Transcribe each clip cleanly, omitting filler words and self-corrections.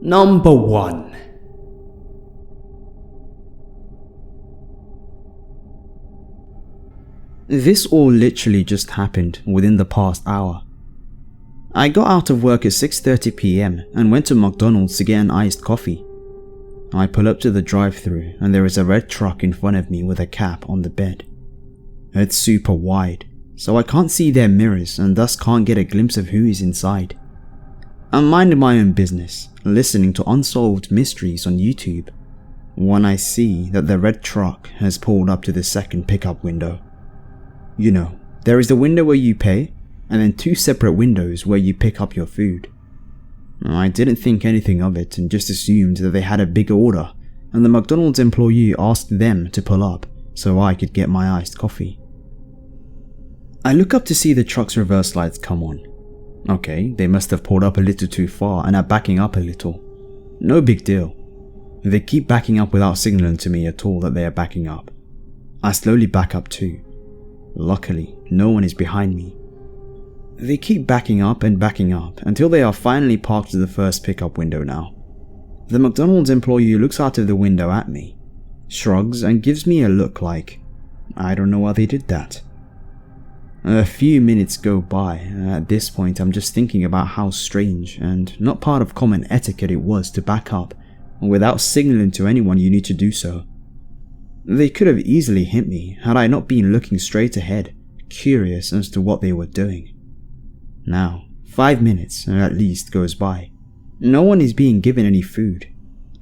Number 1. This all literally just happened within the past hour. I got out of work at 6:30 PM and went to McDonald's to get an iced coffee. I pull up to the drive-thru and there is a red truck in front of me with a cap on the bed. It's super wide, so I can't see their mirrors and thus can't get a glimpse of who is inside. I'm minding my own business, listening to unsolved mysteries on YouTube, when I see that the red truck has pulled up to the second pickup window. You know, there is the window where you pay, and then 2 separate windows where you pick up your food. I didn't think anything of it and just assumed that they had a big order, and the McDonald's employee asked them to pull up so I could get my iced coffee. I look up to see the truck's reverse lights come on. Okay, they must have pulled up a little too far and are backing up a little. No big deal. They keep backing up without signaling to me at all that they are backing up. I slowly back up too. Luckily, no one is behind me. They keep backing up until they are finally parked at the first pickup window now. The McDonald's employee looks out of the window at me, shrugs and gives me a look like, I don't know why they did that. A few minutes go by, and at this point I'm just thinking about how strange and not part of common etiquette it was to back up without signaling to anyone you need to do so. They could have easily hit me had I not been looking straight ahead, curious as to what they were doing. Now, 5 minutes at least goes by. No one is being given any food.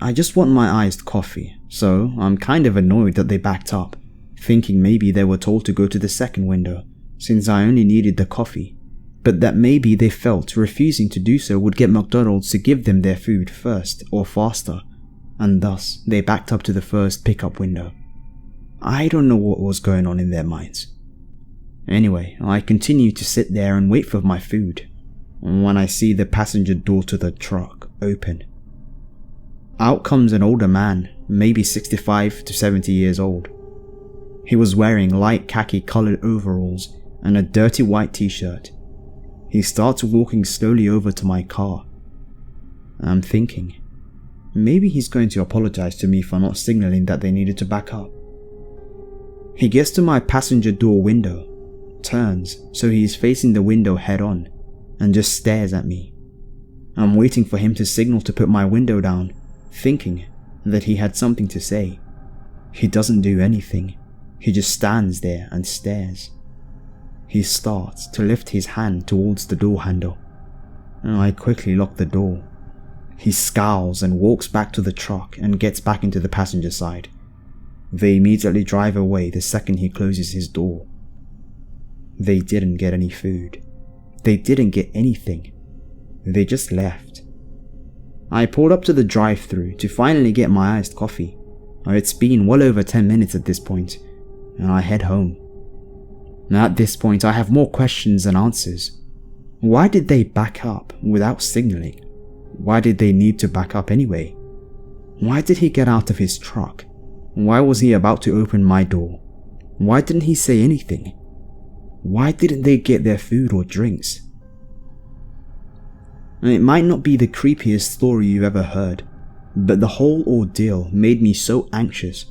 I just want my iced coffee, so I'm kind of annoyed that they backed up, thinking maybe they were told to go to the second window, since I only needed the coffee, but that maybe they felt refusing to do so would get McDonald's to give them their food first or faster, and thus they backed up to the first pickup window. I don't know what was going on in their minds. Anyway, I continue to sit there and wait for my food, when I see the passenger door to the truck open. Out comes an older man, maybe 65 to 70 years old. He was wearing light khaki colored overalls and a dirty white t-shirt. He starts walking slowly over to my car. I'm thinking, maybe he's going to apologize to me for not signaling that they needed to back up. He gets to my passenger door window, turns so he is facing the window head on, and just stares at me. I'm waiting for him to signal to put my window down, thinking that he had something to say. He doesn't do anything. He just stands there and stares. He starts to lift his hand towards the door handle. I quickly lock the door. He scowls and walks back to the truck and gets back into the passenger side. They immediately drive away the second he closes his door. They didn't get any food. They didn't get anything. They just left. I pulled up to the drive-thru to finally get my iced coffee. It's been well over 10 minutes at this point, and I head home. At this point, I have more questions than answers. Why did they back up without signaling? Why did they need to back up anyway? Why did he get out of his truck? Why was he about to open my door? Why didn't he say anything? Why didn't they get their food or drinks? It might not be the creepiest story you've ever heard, but the whole ordeal made me so anxious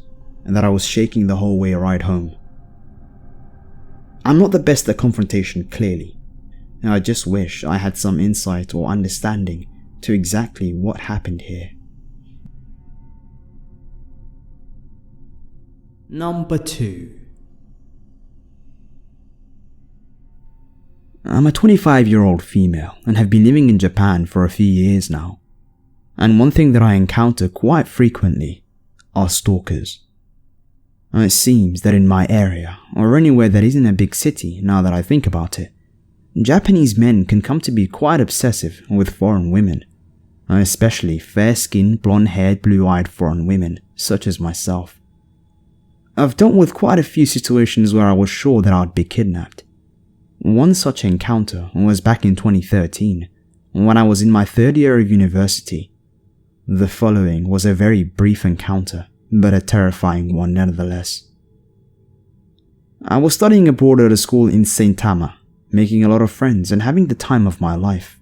that I was shaking the whole way ride home. I'm not the best at confrontation, clearly, and I just wish I had some insight or understanding to exactly what happened here. Number 2. I'm a 25-year-old female and have been living in Japan for a few years now. And one thing that I encounter quite frequently are stalkers. And it seems that in my area, or anywhere that isn't a big city now that I think about it, Japanese men can come to be quite obsessive with foreign women, especially fair-skinned, blonde-haired, blue-eyed foreign women such as myself. I've dealt with quite a few situations where I was sure that I'd be kidnapped. One such encounter was back in 2013, when I was in my 3rd year of university. The following was a very brief encounter, but a terrifying one nevertheless. I was studying abroad at a school in Saitama, making a lot of friends and having the time of my life.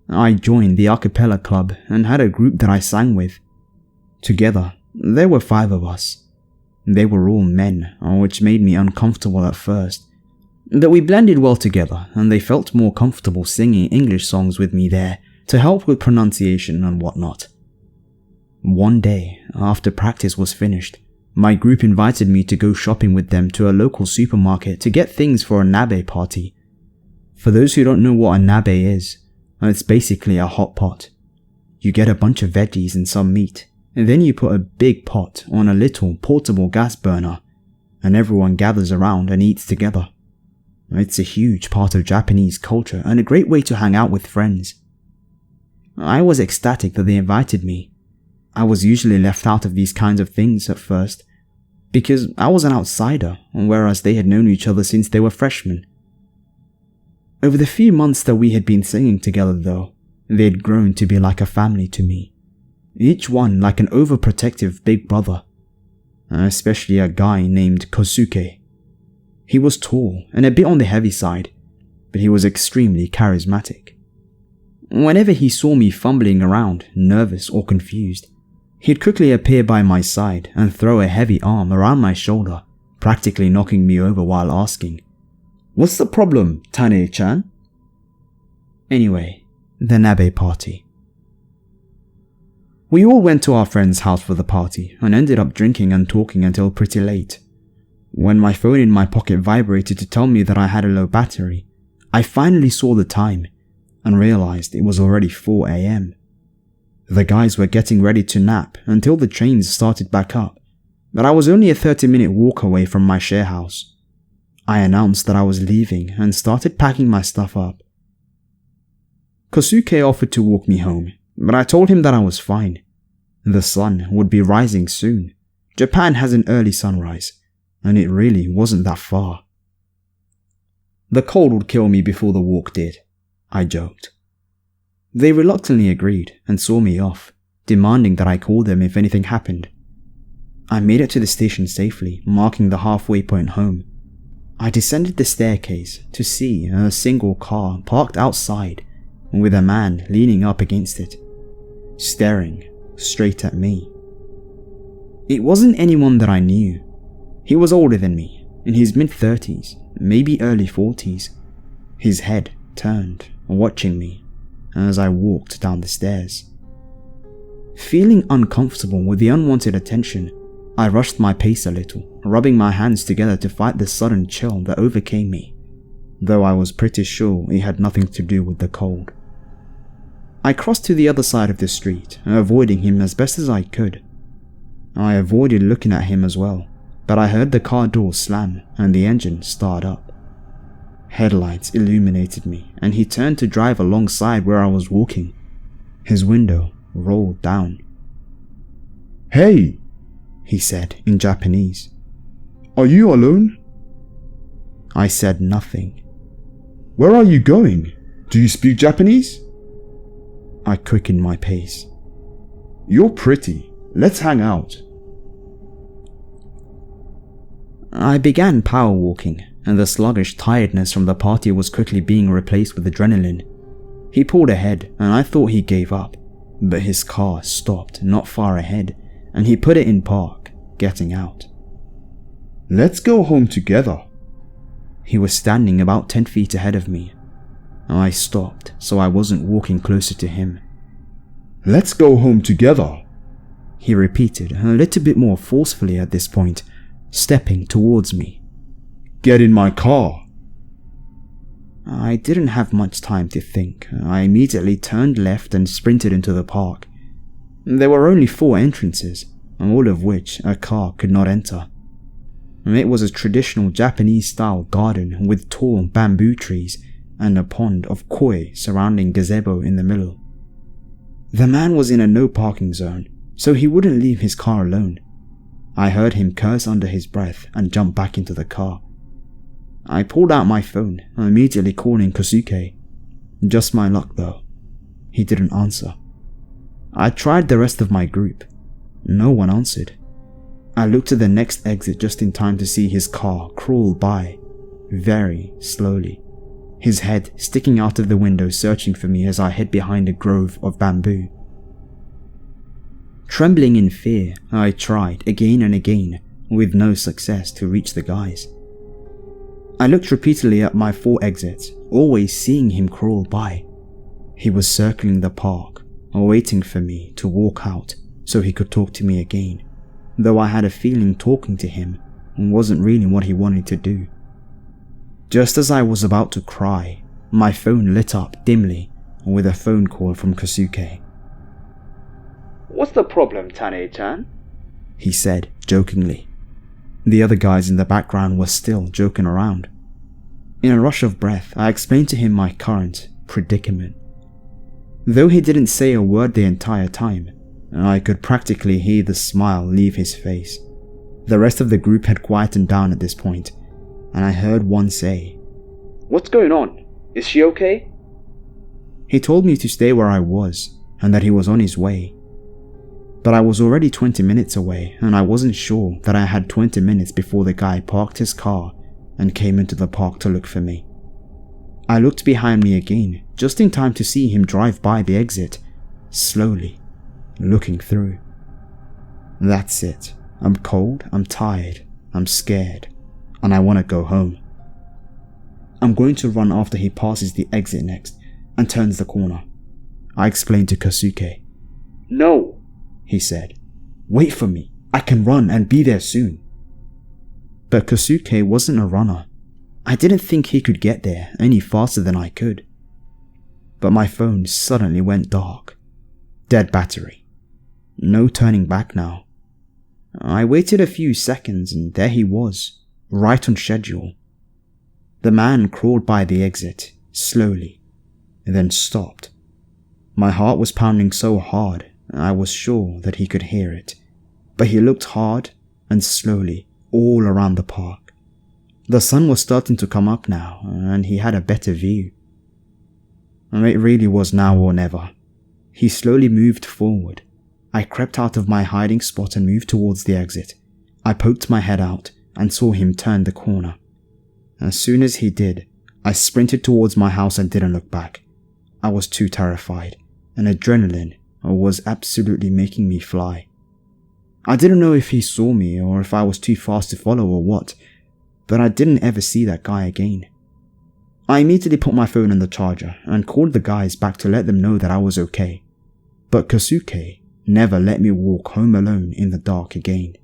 I joined the a cappella club and had a group that I sang with. Together, there were 5 of us. They were all men, which made me uncomfortable at first. But we blended well together, and they felt more comfortable singing English songs with me there to help with pronunciation and whatnot. One day, after practice was finished, my group invited me to go shopping with them to a local supermarket to get things for a nabe party. For those who don't know what a nabe is, it's basically a hot pot. You get a bunch of veggies and some meat, and then you put a big pot on a little portable gas burner, and everyone gathers around and eats together. It's a huge part of Japanese culture and a great way to hang out with friends. I was ecstatic that they invited me. I was usually left out of these kinds of things at first, because I was an outsider, whereas they had known each other since they were freshmen. Over the few months that we had been singing together though, they had grown to be like a family to me, each one like an overprotective big brother, especially a guy named Kosuke. He was tall and a bit on the heavy side, but he was extremely charismatic. Whenever he saw me fumbling around, nervous or confused, he'd quickly appear by my side and throw a heavy arm around my shoulder, practically knocking me over while asking, "What's the problem, Tane-chan?" Anyway, the nabe party. We all went to our friend's house for the party and ended up drinking and talking until pretty late. When my phone in my pocket vibrated to tell me that I had a low battery, I finally saw the time and realized it was already 4 a.m. The guys were getting ready to nap until the trains started back up, but I was only a 30-minute walk away from my share house. I announced that I was leaving and started packing my stuff up. Kosuke offered to walk me home, but I told him that I was fine. The sun would be rising soon. Japan has an early sunrise, and it really wasn't that far. The cold would kill me before the walk did, I joked. They reluctantly agreed and saw me off, demanding that I call them if anything happened. I made it to the station safely, marking the halfway point home. I descended the staircase to see a single car parked outside with a man leaning up against it, staring straight at me. It wasn't anyone that I knew. He was older than me, in his mid-30s, maybe early 40s, his head turned, watching me as I walked down the stairs. Feeling uncomfortable with the unwanted attention, I rushed my pace a little, rubbing my hands together to fight the sudden chill that overcame me, though I was pretty sure it had nothing to do with the cold. I crossed to the other side of the street, avoiding him as best as I could. I avoided looking at him as well, but I heard the car door slam and the engine start up. Headlights illuminated me, and he turned to drive alongside where I was walking. His window rolled down. "Hey," he said in Japanese. "Are you alone?" I said nothing. "Where are you going? Do you speak Japanese?" I quickened my pace. "You're pretty. Let's hang out." I began power walking, and the sluggish tiredness from the party was quickly being replaced with adrenaline. He pulled ahead, and I thought he gave up, but his car stopped not far ahead, and he put it in park, getting out. "Let's go home together." He was standing about 10 feet ahead of me. I stopped so I wasn't walking closer to him. "Let's go home together," he repeated, a little bit more forcefully at this point, stepping towards me. "Get in my car." I didn't have much time to think. I immediately turned left and sprinted into the park. There were only 4 entrances, all of which a car could not enter. It was a traditional Japanese-style garden with tall bamboo trees and a pond of koi surrounding gazebo in the middle. The man was in a no parking zone, so he wouldn't leave his car alone. I heard him curse under his breath and jump back into the car. I pulled out my phone, immediately calling Kosuke. Just my luck though. He didn't answer. I tried the rest of my group. No one answered. I looked to the next exit just in time to see his car crawl by, very slowly. his head sticking out of the window searching for me as I hid behind a grove of bamboo. Trembling in fear, I tried again and again, with no success, to reach the guys. I looked repeatedly at my 4 exits, always seeing him crawl by. He was circling the park, waiting for me to walk out so he could talk to me again, though I had a feeling talking to him wasn't really what he wanted to do. Just as I was about to cry, my phone lit up dimly with a phone call from Kosuke. "What's the problem, Tane-chan?" he said jokingly. The other guys in the background were still joking around. In a rush of breath, I explained to him my current predicament. Though he didn't say a word the entire time, I could practically hear the smile leave his face. The rest of the group had quietened down at this point, and I heard one say, "What's going on? Is she okay?" He told me to stay where I was, and that he was on his way. But I was already 20 minutes away, and I wasn't sure that I had 20 minutes before the guy parked his car and came into the park to look for me. I looked behind me again, just in time to see him drive by the exit, slowly, looking through. That's it. I'm cold, I'm tired, I'm scared, and I want to go home. I'm going to run after he passes the exit next and turns the corner. I explained to Kosuke. "No," he said. "Wait for me. I can run and be there soon." But Kosuke wasn't a runner. I didn't think he could get there any faster than I could. But my phone suddenly went dark. Dead battery. No turning back now. I waited a few seconds and there he was, right on schedule. The man crawled by the exit, slowly, and then stopped. My heart was pounding so hard, I was sure that he could hear it, but he looked hard and slowly all around the park. The sun was starting to come up now, and he had a better view. It really was now or never. He slowly moved forward. I crept out of my hiding spot and moved towards the exit. I poked my head out and saw him turn the corner. As soon as he did, I sprinted towards my house and didn't look back. I was too terrified, and adrenaline was absolutely making me fly. I didn't know if he saw me or if I was too fast to follow or what, but I didn't ever see that guy again. I immediately put my phone on the charger and called the guys back to let them know that I was okay. But Kosuke never let me walk home alone in the dark again.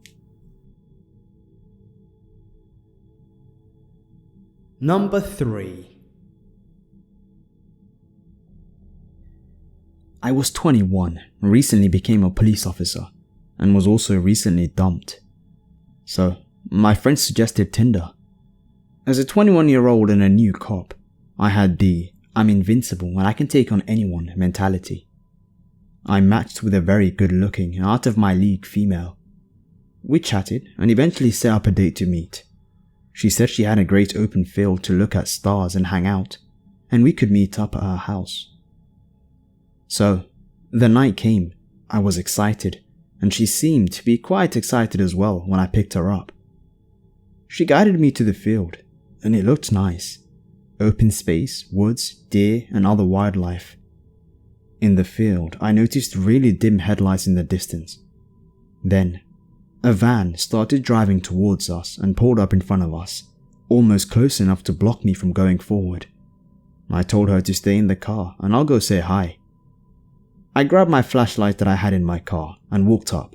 Number 3. I was 21, recently became a police officer, and was also recently dumped. So, my friend suggested Tinder. As a 21-year-old and a new cop, I had the "I'm invincible and I can take on anyone" mentality. I matched with a very good-looking, out-of-my-league female. We chatted and eventually set up a date to meet. She said she had a great open field to look at stars and hang out, and we could meet up at her house. So, the night came. I was excited, and she seemed to be quite excited as well when I picked her up. She guided me to the field, and it looked nice. Open space, woods, deer, and other wildlife. In the field, I noticed really dim headlights in the distance. Then, a van started driving towards us and pulled up in front of us, almost close enough to block me from going forward. I told her to stay in the car and I'll go say hi. I grabbed my flashlight that I had in my car and walked up.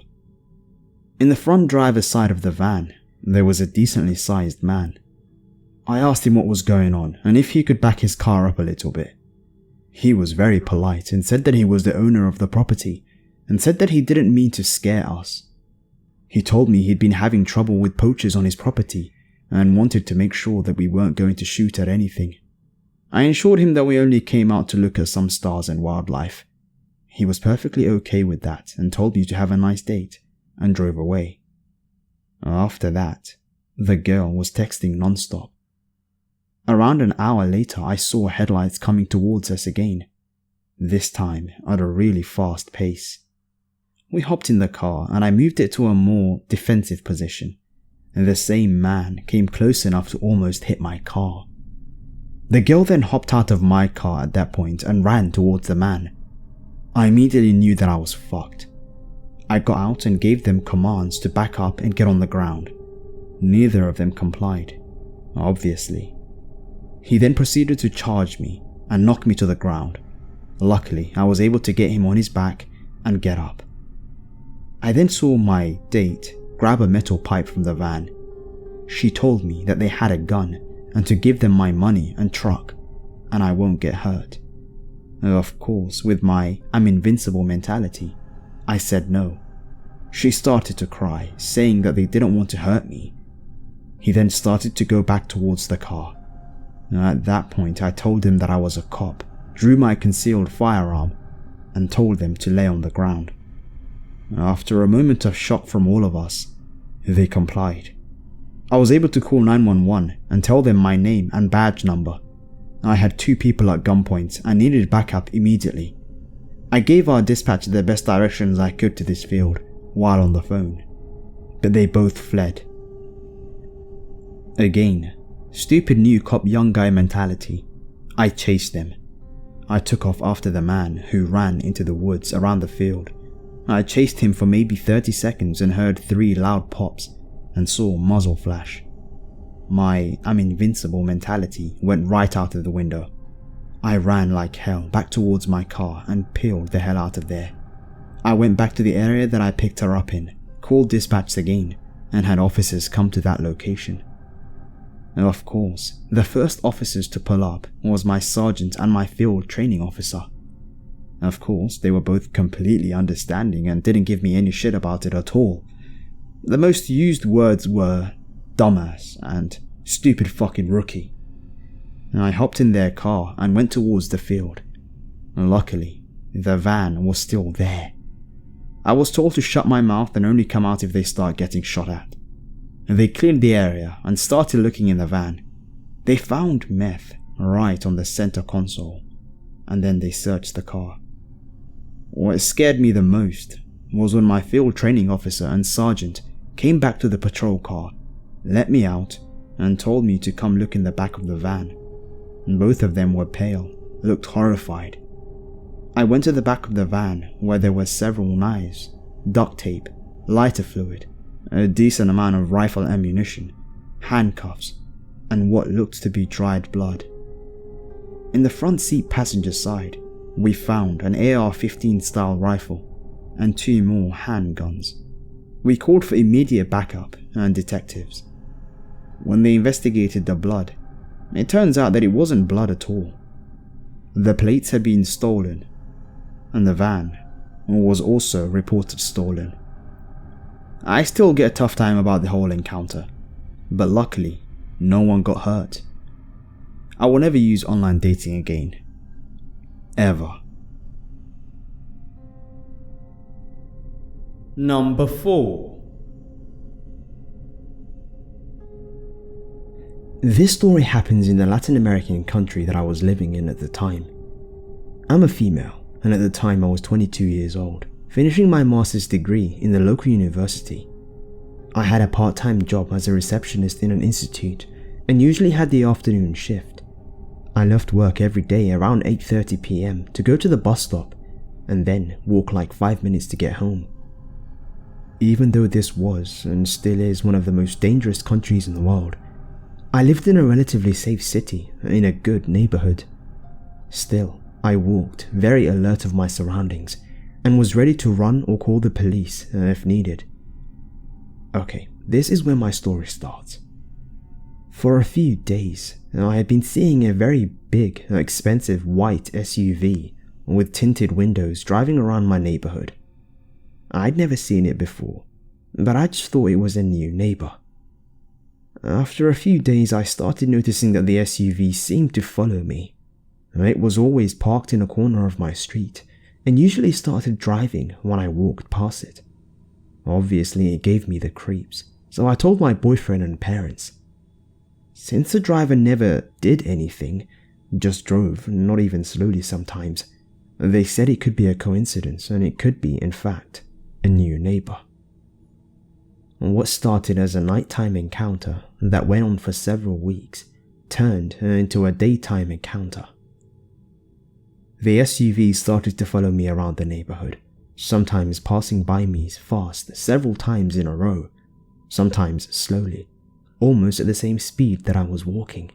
In the front driver's side of the van, there was a decently sized man. I asked him what was going on and if he could back his car up a little bit. He was very polite and said that he was the owner of the property and said that he didn't mean to scare us. He told me he'd been having trouble with poachers on his property and wanted to make sure that we weren't going to shoot at anything. I assured him that we only came out to look at some stars and wildlife. He was perfectly okay with that and told me to have a nice date and drove away. After that, the girl was texting non-stop. Around an hour later, I saw headlights coming towards us again, this time at a really fast pace. We hopped in the car and I moved it to a more defensive position, and the same man came close enough to almost hit my car. The girl then hopped out of my car at that point and ran towards the man. I immediately knew that I was fucked. I got out and gave them commands to back up and get on the ground. Neither of them complied, obviously. He then proceeded to charge me and knock me to the ground. Luckily, I was able to get him on his back and get up. I then saw my date grab a metal pipe from the van. She told me that they had a gun and to give them my money and truck, and I won't get hurt. Of course, with my "I'm invincible" mentality, I said no. She started to cry, saying that they didn't want to hurt me. He then started to go back towards the car. At that point, I told him that I was a cop, drew my concealed firearm, and told them to lay on the ground. After a moment of shock from all of us, they complied. I was able to call 911 and tell them my name and badge number. I had 2 people at gunpoint and needed backup immediately. I gave our dispatch the best directions I could to this field while on the phone, but they both fled. Again, stupid new cop young guy mentality. I chased them. I took off after the man who ran into the woods around the field. I chased him for maybe 30 seconds and heard 3 loud pops and saw muzzle flash. My "I'm invincible" mentality went right out of the window. I ran like hell back towards my car and peeled the hell out of there. I went back to the area that I picked her up in, called dispatch again, and had officers come to that location. Of course, the first officers to pull up was my sergeant and my field training officer. Of course, they were both completely understanding and didn't give me any shit about it at all. The most used words were "dumbass" and "stupid fucking rookie." I hopped in their car and went towards the field. Luckily, the van was still there. I was told to shut my mouth and only come out if they start getting shot at. They cleared the area and started looking in the van. They found meth right on the center console, and then they searched the car. What scared me the most was when my field training officer and sergeant came back to the patrol car, let me out, and told me to come look in the back of the van. Both of them were pale, looked horrified. I went to the back of the van where there were several knives, duct tape, lighter fluid, a decent amount of rifle ammunition, handcuffs, and what looked to be dried blood. In the front seat passenger side, we found an AR-15 style rifle and 2 more handguns. We called for immediate backup and detectives. When they investigated the blood, it turns out that it wasn't blood at all. The plates had been stolen, and the van was also reported stolen. I still get a tough time about the whole encounter, but luckily, no one got hurt. I will never use online dating again. Ever. Number 4. This story happens in the Latin American country that I was living in at the time. I'm a female, and at the time I was 22 years old, finishing my master's degree in the local university. I had a part-time job as a receptionist in an institute and usually had the afternoon shift. I left work every day around 8:30 p.m. to go to the bus stop and then walk like 5 minutes to get home. Even though this was and still is one of the most dangerous countries in the world, I lived in a relatively safe city in a good neighborhood. Still, I walked, very alert of my surroundings, and was ready to run or call the police if needed. Okay, this is where my story starts. For a few days, I had been seeing a very big, expensive white SUV with tinted windows driving around my neighborhood. I'd never seen it before, but I just thought it was a new neighbor. After a few days, I started noticing that the SUV seemed to follow me. It was always parked in a corner of my street and usually started driving when I walked past it. Obviously, it gave me the creeps, so I told my boyfriend and parents. Since the driver never did anything, just drove, not even slowly sometimes, they said it could be a coincidence and it could be, in fact, a new neighbor. What started as a nighttime encounter that went on for several weeks turned into a daytime encounter. The SUV started to follow me around the neighborhood, sometimes passing by me fast several times in a row, sometimes slowly, almost at the same speed that I was walking.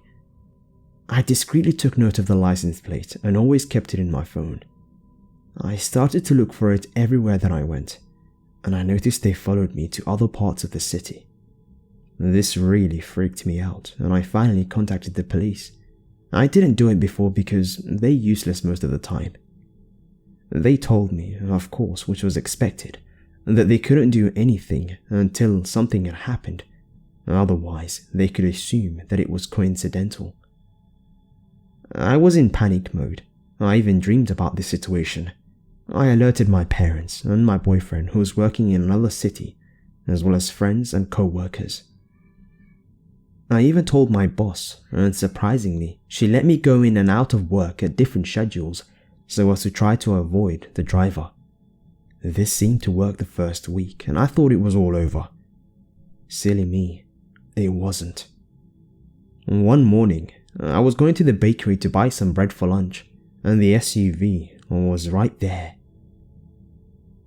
I discreetly took note of the license plate and always kept it in my phone. I started to look for it everywhere that I went, and I noticed they followed me to other parts of the city. This really freaked me out, and I finally contacted the police. I didn't do it before because they're useless most of the time. They told me, of course, which was expected, that they couldn't do anything until something had happened. Otherwise, they could assume that it was coincidental. I was in panic mode. I even dreamed about this situation. I alerted my parents and my boyfriend, who was working in another city, as well as friends and co-workers. I even told my boss, and surprisingly, she let me go in and out of work at different schedules so as to try to avoid the driver. This seemed to work the first week, and I thought it was all over. Silly me, it wasn't. One morning, I was going to the bakery to buy some bread for lunch, and the SUV was right there.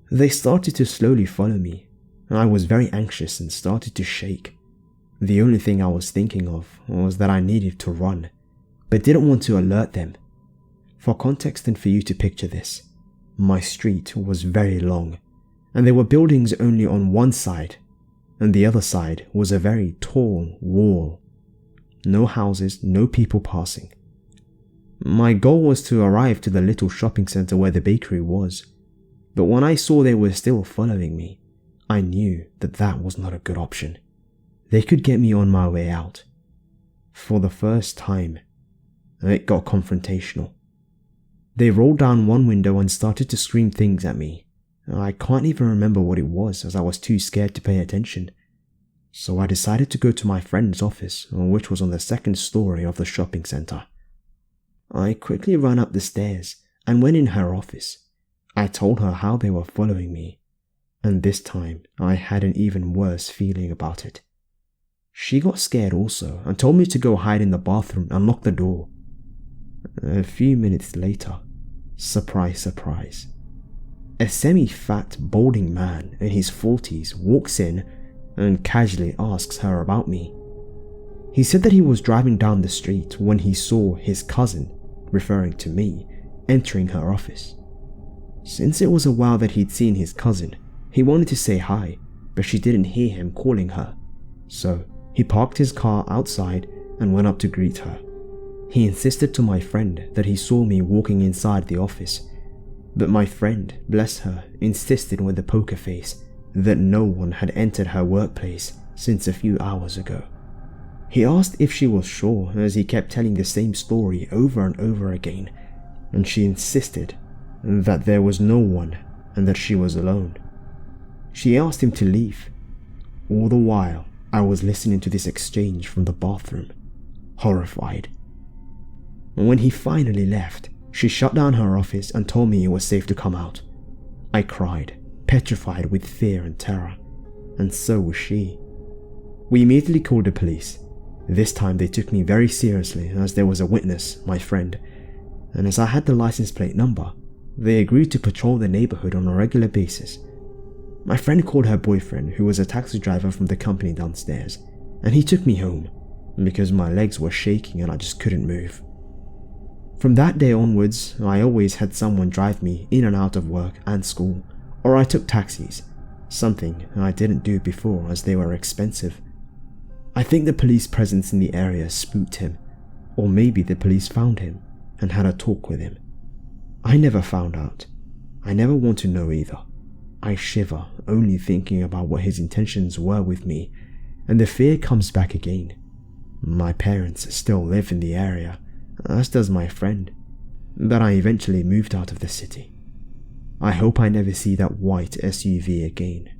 They started to slowly follow me. I was very anxious and started to shake. The only thing I was thinking of was that I needed to run, but didn't want to alert them. For context and for you to picture this, my street was very long, and there were buildings only on one side, and the other side was a very tall wall. No houses, no people passing. My goal was to arrive to the little shopping center where the bakery was, but when I saw they were still following me, I knew that that was not a good option. They could get me on my way out. For the first time, it got confrontational. They rolled down one window and started to scream things at me. I can't even remember what it was as I was too scared to pay attention. So I decided to go to my friend's office, which was on the second story of the shopping center. I quickly ran up the stairs and went in her office. I told her how they were following me, and this time I had an even worse feeling about it. She got scared also and told me to go hide in the bathroom and lock the door. A few minutes later, surprise, surprise, a semi-fat, balding man in his 40s walks in and casually asks her about me. He said that he was driving down the street when he saw his cousin, referring to me, entering her office. Since it was a while that he'd seen his cousin, he wanted to say hi, but she didn't hear him calling her, so he parked his car outside and went up to greet her. He insisted to my friend that he saw me walking inside the office, but my friend, bless her, insisted with a poker face that no one had entered her workplace since a few hours ago. He asked if she was sure, as he kept telling the same story over and over again, and she insisted that there was no one and that she was alone. She asked him to leave. All the while, I was listening to this exchange from the bathroom, horrified. When he finally left, she shut down her office and told me it was safe to come out. I cried, petrified with fear and terror, and so was she. We immediately called the police. This time they took me very seriously as there was a witness, my friend, and as I had the license plate number, they agreed to patrol the neighborhood on a regular basis. My friend called her boyfriend, who was a taxi driver from the company downstairs, and he took me home because my legs were shaking and I just couldn't move. From that day onwards, I always had someone drive me in and out of work and school, or I took taxis, something I didn't do before as they were expensive. I think the police presence in the area spooked him, or maybe the police found him and had a talk with him. I never found out. I never want to know either. I shiver only thinking about what his intentions were with me, and the fear comes back again. My parents still live in the area, as does my friend, but I eventually moved out of the city. I hope I never see that white SUV again.